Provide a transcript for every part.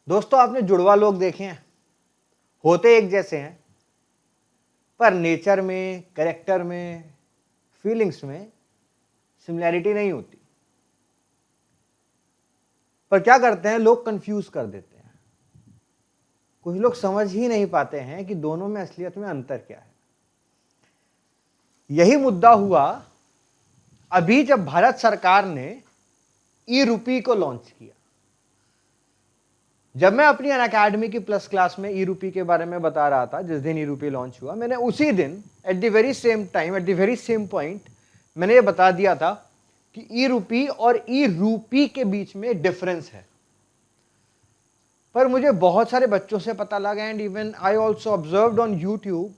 दोस्तों, आपने जुड़वा लोग देखे हैं, होते एक जैसे हैं पर नेचर में, कैरेक्टर में, फीलिंग्स में सिमिलैरिटी नहीं होती। पर क्या करते हैं लोग, कंफ्यूज कर देते हैं। कुछ लोग समझ ही नहीं पाते हैं कि दोनों में असलियत में अंतर क्या है। यही मुद्दा हुआ अभी जब भारत सरकार ने ई रूपी को लॉन्च किया। जब मैं अपनी अनअकैडमी की प्लस क्लास में ई रूपी के बारे में बता रहा था, जिस दिन ई रूपी लॉन्च हुआ, मैंने उसी दिन at the very same time, at the very same point, मैंने ये बता दिया था कि ई रूपी और ई रूपी के बीच में डिफरेंस है। पर मुझे बहुत सारे बच्चों से पता लगा, and even I also observed on YouTube,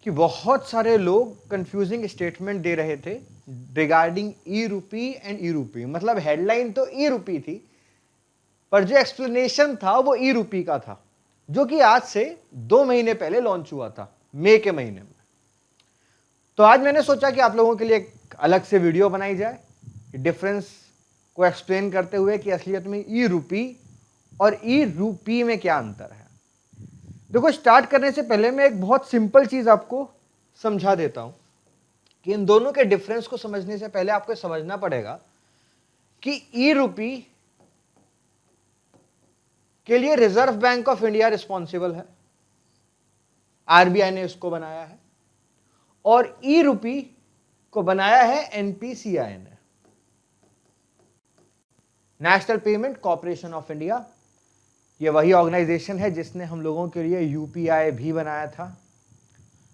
कि बहुत सारे लोग कंफ्यूजिंग स्टेटमेंट दे रहे थे रिगार्डिंग ई रूपी एंड ई रूपी। मतलब हेडलाइन तो ई रूपी थी, पर जो एक्सप्लेनेशन था वो ई रूपी का था, जो कि आज से 2 महीने पहले लॉन्च हुआ था, मई के महीने में। तो आज मैंने सोचा कि आप लोगों के लिए एक अलग से वीडियो बनाई जाए, डिफरेंस को एक्सप्लेन करते हुए कि असलियत में ई रूपी और ई रूपी में क्या अंतर है। देखो, स्टार्ट करने से पहले मैं एक बहुत सिंपल चीज आपको समझा देता हूं कि इन दोनों के डिफरेंस को समझने से पहले आपको समझना पड़ेगा कि ई रूपी के लिए reserve bank of India responsible है, आरबीआई ने इसको बनाया है, और ई रूपी को बनाया है एनपीसीआई ने, national payment corporation of India. ये वही ऑर्गेनाइजेशन है जिसने हम लोगों के लिए यूपीआई भी बनाया था।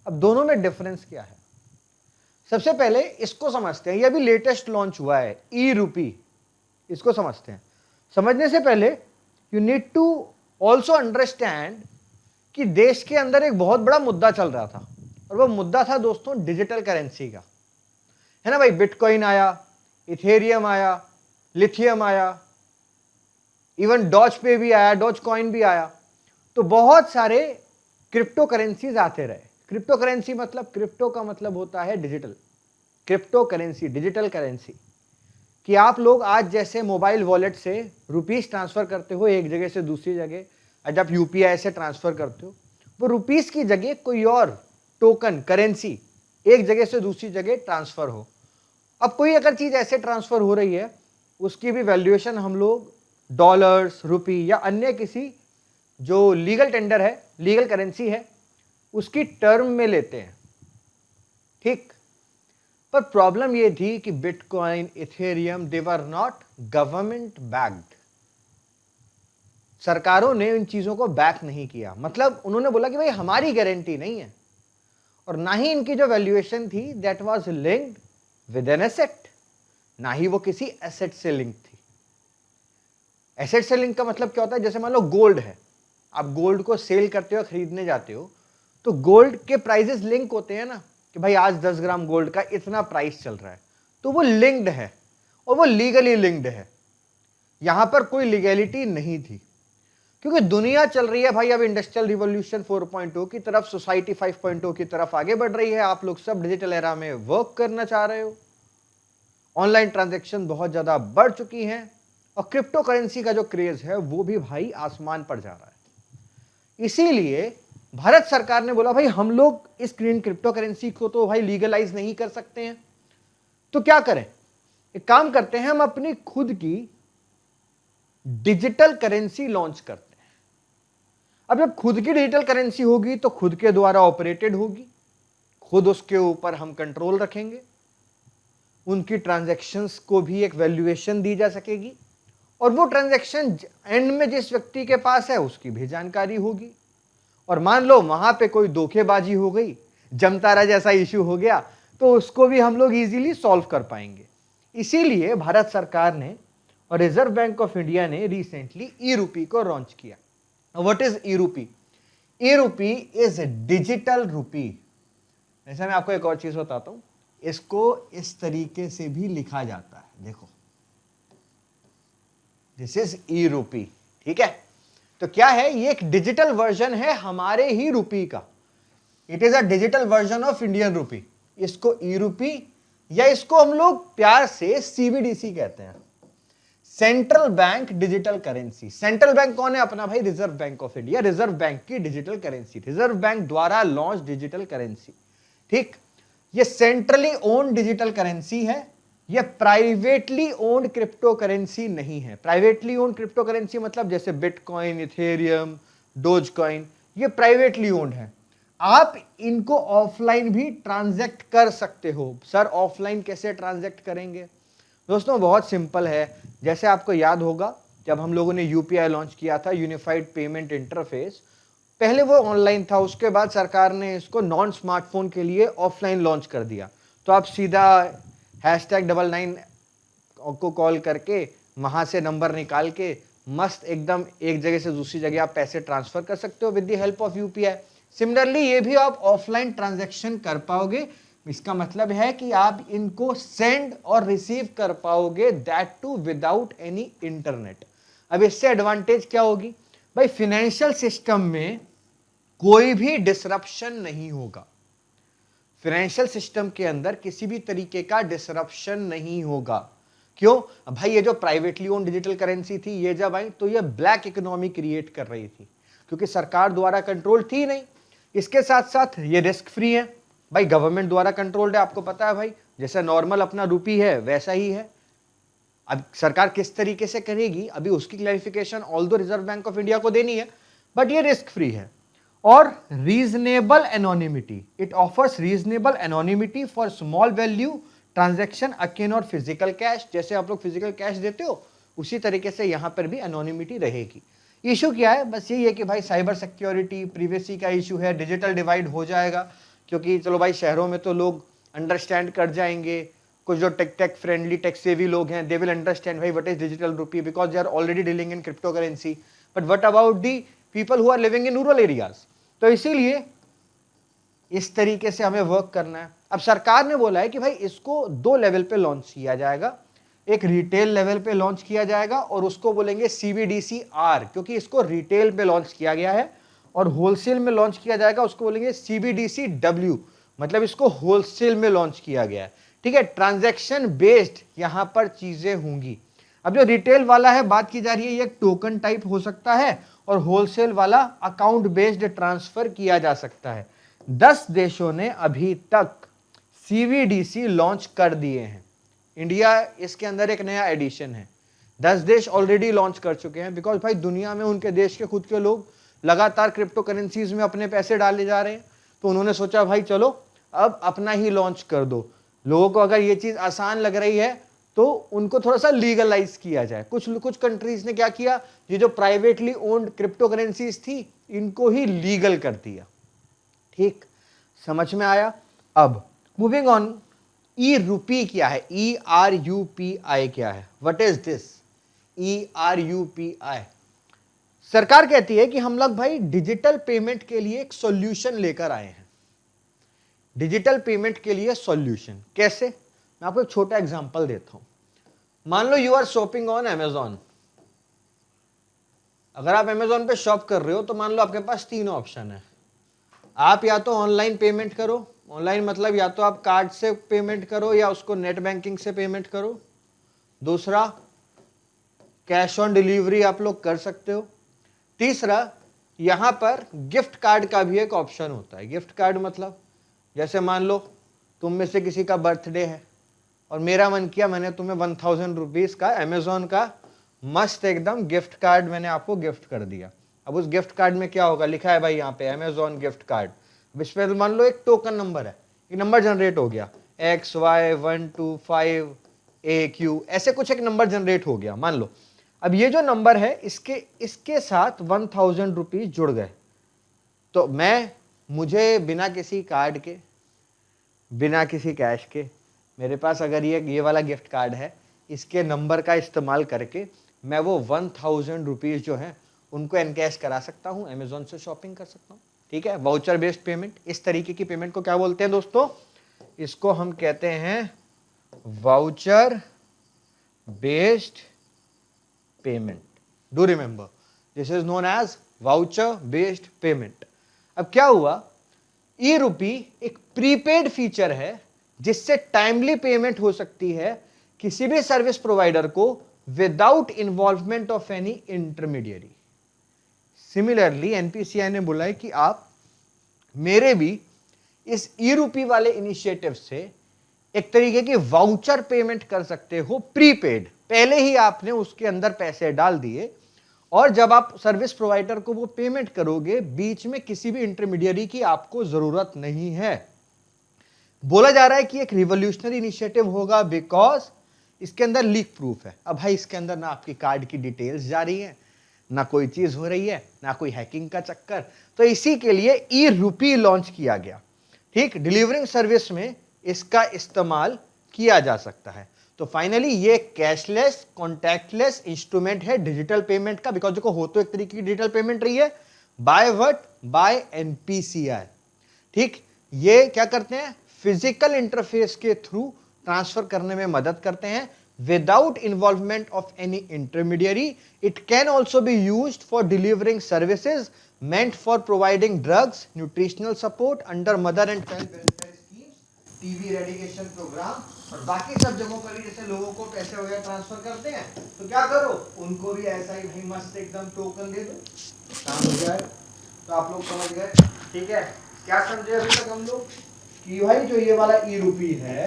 अब दोनों में डिफरेंस क्या है, सबसे पहले इसको समझते हैं। ये अभी लेटेस्ट लॉन्च हुआ है ई रूपी, इसको समझते हैं। समझने से पहले you need to also understand कि देश के अंदर एक बहुत बड़ा मुद्दा चल रहा था, और वो मुद्दा था दोस्तों डिजिटल करेंसी का, है ना भाई। बिटकॉइन आया, इथेरियम आया, लिथियम आया, इवन डॉज पे भी आया, डॉज कॉइन भी आया। तो बहुत सारे क्रिप्टो करेंसीज आते रहे। क्रिप्टो करेंसी मतलब, क्रिप्टो का मतलब होता है digital, crypto currency, digital currency, कि आप लोग आज जैसे मोबाइल वॉलेट से रुपीस ट्रांसफर करते हो एक जगह से दूसरी जगह, आज आप यूपीआई से ट्रांसफर करते हो, वो रुपीस की जगह कोई और टोकन करेंसी एक जगह से दूसरी जगह ट्रांसफर हो। अब कोई अगर चीज ऐसे ट्रांसफर हो रही है, उसकी भी वैल्यूएशन हम लोग डॉलर्स, रुपी या अन्य किसी जो लीगल टेंडर है, लीगल करेंसी है, उसकी टर्म में लेते हैं, ठीक। पर प्रॉब्लम ये थी कि bitcoin, Ethereum, they were not government backed. सरकारों ने इन चीजों को बैक नहीं किया। मतलब उन्होंने बोला कि भाई हमारी गारंटी नहीं है, और ना ही इनकी जो वैल्यूएशन थी that was linked with an asset, ना ही वो किसी एसेट से लिंक थी। एसेट से लिंक का मतलब क्या होता है, जैसे मान लो गोल्ड है, आप गोल्ड को सेल करते हो, खरीदने जाते हो, तो गोल्ड के प्राइसेस लिंक होते हैं ना, कि भाई आज 10 ग्राम गोल्ड का इतना प्राइस चल रहा है, तो वो लिंक्ड है और वो लीगली लिंक्ड है। यहां पर कोई लीगैलिटी नहीं थी, क्योंकि दुनिया चल रही है भाई अब इंडस्ट्रियल रिवॉल्यूशन 4.0 की तरफ, सोसाइटी 5.0 की तरफ आगे बढ़ रही है। आप लोग सब डिजिटल एरा में वर्क करना चाह रहे हो, ऑनलाइन ट्रांजैक्शन बहुत ज्यादा बढ़ चुकी हैं, और क्रिप्टो करेंसी का जो क्रेज है वो भी भाई आसमान पर जा रहा है। इसीलिए भारत सरकार ने बोला भाई हम लोग इस ग्रीन क्रिप्टो करेंसी को तो भाई लीगलाइज नहीं कर सकते हैं, तो क्या करें, एक काम करते हैं, हम अपनी खुद की डिजिटल करेंसी लॉन्च करते हैं। अब जब खुद की डिजिटल करेंसी होगी तो खुद के द्वारा ऑपरेटेड होगी, खुद उसके ऊपर हम कंट्रोल रखेंगे, उनकी ट्रांजैक्शंस को भी एक वैल्यूएशन दी जा सकेगी, और वो ट्रांजैक्शन एंड में जिस व्यक्ति के पास है उसकी भी जानकारी होगी। और मान लो वहां पे कोई धोखेबाजी हो गई, जमतारा जैसा इश्यू हो गया, तो उसको भी हम लोग इजीली सॉल्व कर पाएंगे। इसीलिए भारत सरकार ने और रिजर्व बैंक ऑफ इंडिया ने रिसेंटली ई रूपी को लॉन्च किया। व्हाट इज ई रूपी? ई रूपी इज डिजिटल रूपी। ऐसा मैं आपको एक और चीज बताता हूं, इसको इस तरीके से भी लिखा जाता है, देखो, दिस इज ई रूपी, ठीक है। तो क्या है, ये एक डिजिटल वर्जन है हमारे ही रूपी का। It is a digital version of Indian rupee. इसको ई रूपी, या इसको हम लोग प्यार से सीबीडीसी कहते हैं। Central bank digital currency. Central bank कौन है? अपना भाई reserve bank of India. Reserve bank की डिजिटल करेंसी, रिजर्व बैंक द्वारा लॉन्च डिजिटल करेंसी। ठीक, ये सेंट्रली ओन्ड डिजिटल करेंसी है, ये प्राइवेटली ओन्ड क्रिप्टो करेंसी नहीं है। प्राइवेटली ओन्ड क्रिप्टो करेंसी मतलब जैसे बिटकॉइन, इथेरियम, डोज कॉइन, ये प्राइवेटली ओन्ड है। आप इनको ऑफलाइन भी ट्रांजैक्ट कर सकते हो। सर ऑफलाइन कैसे ट्रांजैक्ट करेंगे? दोस्तों बहुत सिंपल है। जैसे आपको याद होगा जब हम लोगों ने यूपीआई लॉन्च किया था, यूनिफाइड पेमेंट इंटरफेस, पहले वो ऑनलाइन था, उसके बाद सरकार ने इसको नॉन स्मार्टफोन के लिए ऑफलाइन लॉन्च कर दिया। तो आप सीधा #99 को कॉल करके वहां से नंबर निकाल के मस्त एकदम एक जगह से दूसरी जगह आप पैसे ट्रांसफर कर सकते हो with the help of UPI. Similarly ये भी आप ऑफलाइन ट्रांजैक्शन कर पाओगे। इसका मतलब है कि आप इनको सेंड और रिसीव कर पाओगे, that too without any internet. अब इससे एडवांटेज क्या होगी भाई? फाइनेंशियल सिस्टम में कोई भी डिसरप्शन नहीं होगा। फाइनेंशियल सिस्टम के अंदर किसी भी तरीके का डिसरप्शन नहीं होगा। क्यों भाई? ये जो प्राइवेटली ओन डिजिटल करेंसी थी, ये जब आई तो ये ब्लैक इकोनॉमी क्रिएट कर रही थी, क्योंकि सरकार द्वारा कंट्रोल थी नहीं। इसके साथ साथ ये रिस्क फ्री है भाई, गवर्नमेंट द्वारा कंट्रोल्ड है। आपको पता है भाई, जैसे नॉर्मल अपना रूपी है वैसा ही है। अब सरकार किस तरीके से करेगी अभी उसकी clarification although reserve bank of India को देनी है, बट ये रिस्क फ्री है। और reasonable anonymity, it offers reasonable anonymity for small value transaction Oaken और फिजिकल कैश। जैसे आप लोग फिजिकल कैश देते हो उसी तरीके से यहां पर भी एनोनिमिटी रहेगी। इशू क्या है? बस यही है कि भाई साइबर सिक्योरिटी, प्रिवेसी का इशू है, डिजिटल डिवाइड हो जाएगा। क्योंकि चलो भाई शहरों में तो लोग अंडरस्टैंड कर जाएंगे, कुछ जो टेक फ्रेंडली, टेक सेवी लोग हैं, दे विल अंडरस्टैंड भाई what is digital rupee because they are already dealing in cryptocurrency. But what about the people who are living in rural areas? तो इसीलिए इस तरीके से हमें वर्क करना है। अब सरकार ने बोला है कि भाई इसको 2 लेवल पे लॉन्च किया जाएगा। एक रिटेल लेवल पे लॉन्च किया जाएगा और उसको बोलेंगे CBDC-R, क्योंकि इसको रिटेल पे लॉन्च किया गया है। और होलसेल में लॉन्च किया जाएगा, उसको बोलेंगे CBDC-W, मतलब इसको होलसेल में लॉन्च किया गया है। ठीक है, ट्रांजैक्शन बेस्ड यहां पर चीजें होंगी। अब जो रिटेल वाला है बात की जा रही है, ये एक टोकन टाइप हो सकता है, और होलसेल वाला अकाउंट बेस्ड ट्रांसफर किया जा सकता है। 10 देशों ने अभी तक CBDC लॉन्च कर दिए हैं। इंडिया इसके अंदर एक नया एडिशन है। 10 देश ऑलरेडी लॉन्च कर चुके हैं, बिकॉज भाई दुनिया में उनके देश के खुद के लोग लगातार क्रिप्टो करेंसीज में अपने पैसे डाले जा रहे हैं। तो उन्होंने सोचा भाई चलो अब अपना ही लॉन्च कर दो। लोगों को अगर ये चीज आसान लग रही है तो उनको थोड़ा सा लीगलाइज किया जाए। कुछ कंट्रीज ने क्या किया, ये जो प्राइवेटली ओन्ड क्रिप्टो करेंसीज थी इनको ही लीगल कर दिया। ठीक, समझ में आया? अब मूविंग ऑन, ई-रूपी क्या है? ERUPI क्या है? What is this ERUPI? सरकार कहती है कि हम लोग भाई डिजिटल पेमेंट के लिए एक सॉल्यूशन लेकर आए हैं। डिजिटल पेमेंट के लिए सॉल्यूशन कैसे? मैं आपको एक छोटा एग्जांपल देता हूं। मान लो you are shopping on Amazon। अगर आप Amazon पे शॉप कर रहे हो तो मान लो आपके पास 3 ऑप्शन है। आप या तो ऑनलाइन पेमेंट करो, ऑनलाइन मतलब या तो आप कार्ड से पेमेंट करो या उसको नेट बैंकिंग से पेमेंट करो। दूसरा, कैश ऑन डिलीवरी आप लोग कर सकते हो। तीसरा, यहां पर गिफ्ट कार्ड का भी एक ऑप्शन होता है। गिफ्ट कार्ड मतलब जैसे मान लो तुम में से किसी का बर्थडे है और मेरा मन किया मैंने तुम्हें 1000 रुपीज का Amazon का मस्त एकदम गिफ्ट कार्ड मैंने आपको गिफ्ट कर दिया। अब उस गिफ्ट कार्ड में क्या होगा, लिखा है भाई यहाँ पे Amazon गिफ्ट कार्ड। अब इसमें मान लो एक टोकन नंबर है, एक नंबर जनरेट हो गया XY125AQ, ऐसे कुछ एक नंबर जनरेट हो गया मान लो। अब ये जो नंबर है इसके साथ 1000 रुपीज जुड़ गए। तो मुझे बिना किसी कार्ड के, बिना किसी कैश के, मेरे पास अगर ये वाला गिफ्ट कार्ड है, इसके नंबर का इस्तेमाल करके मैं वो 1000 रुपीज जो है उनको एनकैश करा सकता हूँ, Amazon से शॉपिंग कर सकता हूँ। ठीक है, वाउचर बेस्ड पेमेंट। इस तरीके की पेमेंट को क्या बोलते हैं दोस्तों? इसको हम कहते हैं voucher based payment. Do remember, this is known as voucher based payment. अब क्या हुआ, ई-रूपी एक प्रीपेड फीचर है जिससे टाइमली पेमेंट हो सकती है किसी भी सर्विस प्रोवाइडर को without involvement of any intermediary. Similarly NPCI ने बोला है कि आप मेरे भी इस ई रूपी वाले इनिशिएटिव से एक तरीके की वाउचर पेमेंट कर सकते हो, प्रीपेड, पहले ही आपने उसके अंदर पैसे डाल दिए और जब आप सर्विस प्रोवाइडर को वो पेमेंट करोगे, बीच में किसी भी इंटरमीडियरी की आपको जरूरत नहीं है। बोला जा रहा है कि एक रिवोल्यूशनरी इनिशिएटिव होगा बिकॉज इसके अंदर लीक प्रूफ है। अब भाई इसके अंदर ना आपकी कार्ड की डिटेल्स जा रही है, ना कोई चीज हो रही है, ना कोई हैकिंग का चक्कर, तो इसी के लिए ई रूपी लॉन्च किया गया। ठीक, डिलीवरिंग सर्विस में इसका इस्तेमाल किया जा सकता है। तो फाइनली ये कैशलेस कॉन्टैक्टलेस इंस्ट्रूमेंट है डिजिटल पेमेंट का, बिकॉज देखो हो तो एक तरीके की डिजिटल पेमेंट रही है, बाय व्हाट, बाय एनपीसीआई। ठीक, ये क्या करते हैं, फिजिकल इंटरफेस के थ्रू ट्रांसफर करने में मदद करते हैं without involvement of any intermediary. It can also be used for delivering services meant for providing drugs, nutritional support under mother and child welfare schemes, TB eradication programme और बाकी सब जगहों पर भी जैसे लोगों को पैसे वगैरह ट्रांसफर करते हैं, तो क्या करो, उनको भी ऐसा ही भाई मस्त एकदम टोकन दे दो, काम हो जाए। तो आप लोग समझ गए, ठीक है। क्या समझे अभी तक हम लोग कि भाई जो ये वाला ई रूपी है,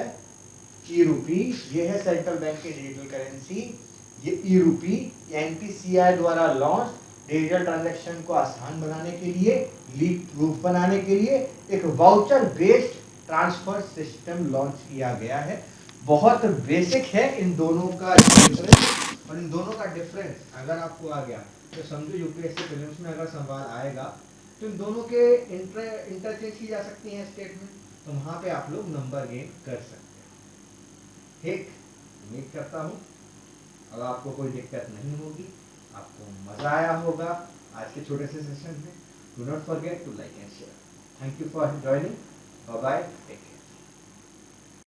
ई रूपी ये है सेंट्रल बैंक की डिजिटल करेंसी। ये ई रूपी एनपीसीआई द्वारा लॉन्च डिजिटल ट्रांजैक्शन को आसान बनाने के लिए, लीक प्रूफ बनाने के लिए एक voucher based transfer system launch किया गया है। बहुत बेसिक है इन दोनों का डिफरेंस, और इन दोनों का डिफरेंस अगर आपको आ गया तो समझो यूपीएससी प्रीलिम्स में अगर सवाल आएगा तो इन दोनों के इंटरचेंज की जा सकती हैं स्टेटमेंट, तो वहां पे आप लोग नंबर गेन कर सकते हैं। ठीक, उम्मीद करता हूँ अब आपको कोई दिक्कत नहीं होगी, आपको मजा आया होगा आज के छोटे से सेशन में। Do not forget to like and share. Thank you for joining, bye bye, take care.